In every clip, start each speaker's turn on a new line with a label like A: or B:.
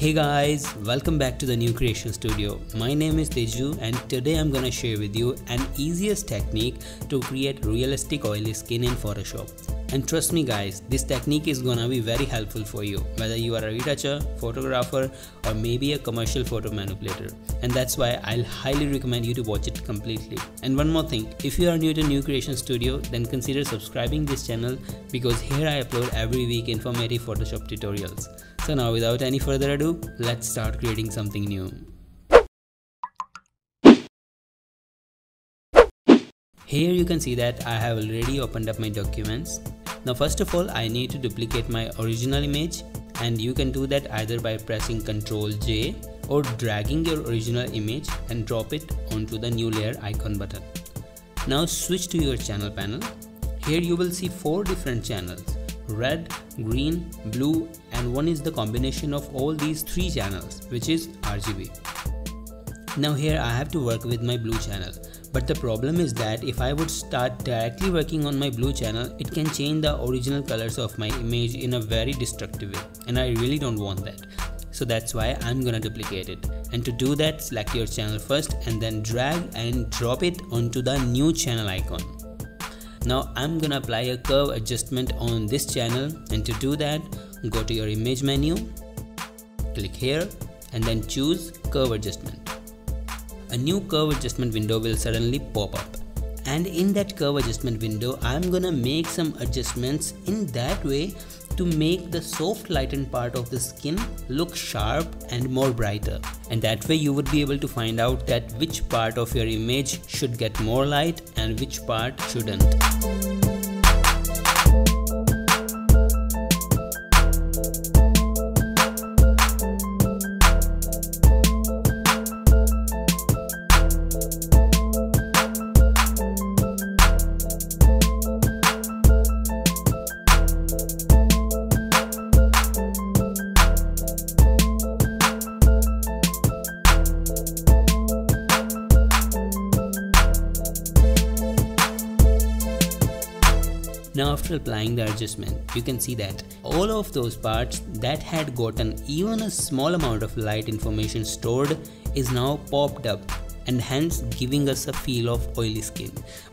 A: Hey guys, welcome back to the New Creation Studio. My name is Teju and today I'm gonna share with you an easiest technique to create realistic oily skin in Photoshop. And trust me guys, this technique is gonna be very helpful for you, whether you are a retoucher, photographer or maybe a commercial photo manipulator. And that's why I'll highly recommend you to watch it completely. And one more thing, if you are new to New Creation Studio, then consider subscribing this channel because here I upload every week informative Photoshop tutorials. So now without any further ado, let's start creating something new. Here you can see that I have already opened up my documents. Now first of all, I need to duplicate my original image, and you can do that either by pressing Ctrl J or dragging your original image and drop it onto the new layer icon button. Now switch to your channel panel. Here you will see 4 different channels: red, green, blue, and one is the combination of all these 3 channels, which is RGB. Now here I have to work with my blue channel, but the problem is that if I would start directly working on my blue channel, it can change the original colors of my image in a very destructive way, and I really don't want that. So that's why I'm gonna duplicate it. And to do that, select your channel first and then drag and drop it onto the new channel icon. Now I'm gonna apply a curve adjustment on this channel, and to do that, go to your image menu, click here and then choose curve adjustment. A new curve adjustment window will suddenly pop up, and in that curve adjustment window I'm gonna make some adjustments in that way to make the soft lightened part of the skin look sharp and more brighter, and that way you would be able to find out that which part of your image should get more light and which part shouldn't. Now after applying the adjustment, you can see that all of those parts that had gotten even a small amount of light information stored is now popped up, and hence giving us a feel of oily skin.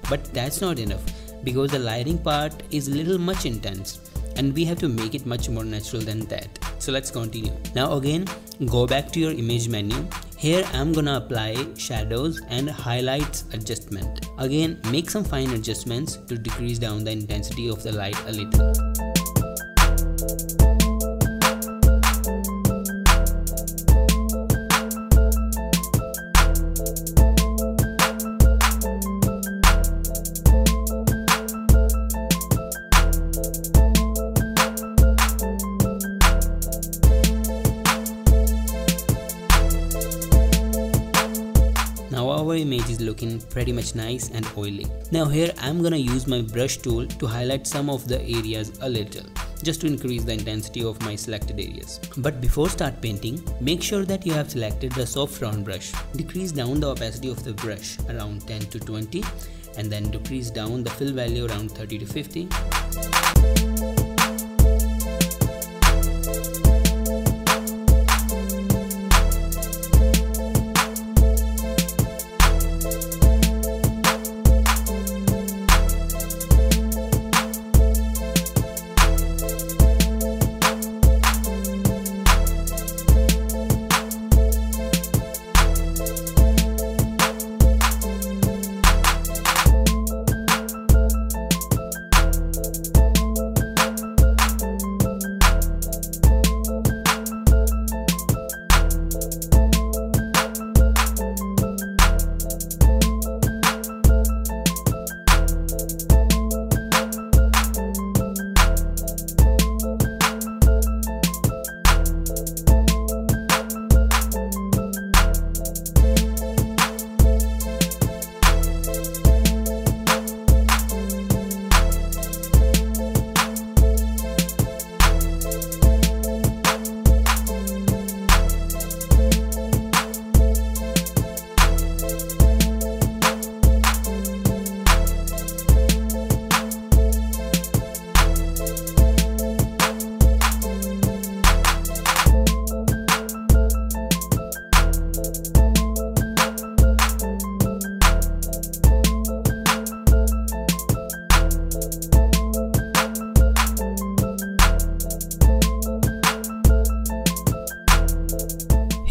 A: But that's not enough, because the lighting part is a little much intense and we have to make it much more natural than that. So let's continue. Now again, go back to your image menu. Here I'm gonna apply shadows and highlights adjustment. Again, make some fine adjustments to decrease down the intensity of the light a little. Now our image is looking pretty much nice and oily. Now here I'm gonna use my brush tool to highlight some of the areas a little, just to increase the intensity of my selected areas. But before start painting, make sure that you have selected the soft round brush. Decrease down the opacity of the brush around 10 to 20, and then decrease down the fill value around 30 to 50.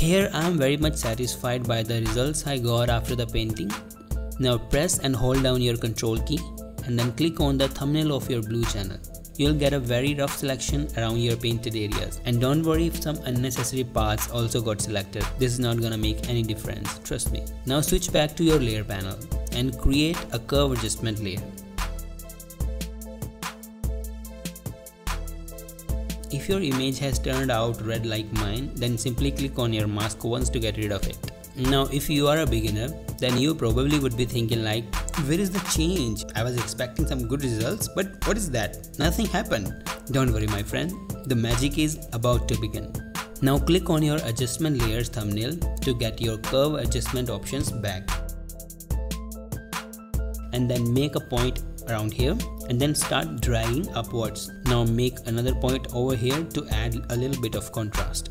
A: Here I am very much satisfied by the results I got after the painting. Now press and hold down your control key and then click on the thumbnail of your blue channel. You'll get a very rough selection around your painted areas. And don't worry if some unnecessary parts also got selected. This is not gonna make any difference, trust me. Now switch back to your layer panel and create a curve adjustment layer. If your image has turned out red like mine, then simply click on your mask once to get rid of it. Now if you are a beginner, then you probably would be thinking like, where is the change? I was expecting some good results, but what is that? Nothing happened. Don't worry my friend, the magic is about to begin. Now click on your adjustment layers thumbnail to get your curve adjustment options back. And then make a point around here and then start dragging upwards. Now make another point over here to add a little bit of contrast.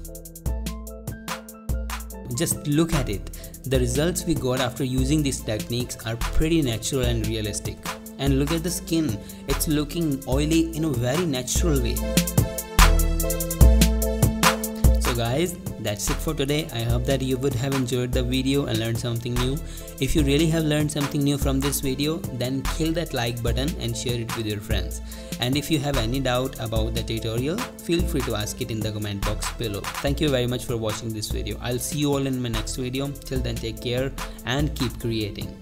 A: Just look at it. The results we got after using these techniques are pretty natural and realistic. And look at the skin, it's looking oily in a very natural way. So guys, that's it for today. I hope that you would have enjoyed the video and learned something new. If you really have learned something new from this video, then kill that like button and share it with your friends. And if you have any doubt about the tutorial, feel free to ask it in the comment box below. Thank you very much for watching this video. I'll see you all in my next video. Till then, take care and keep creating.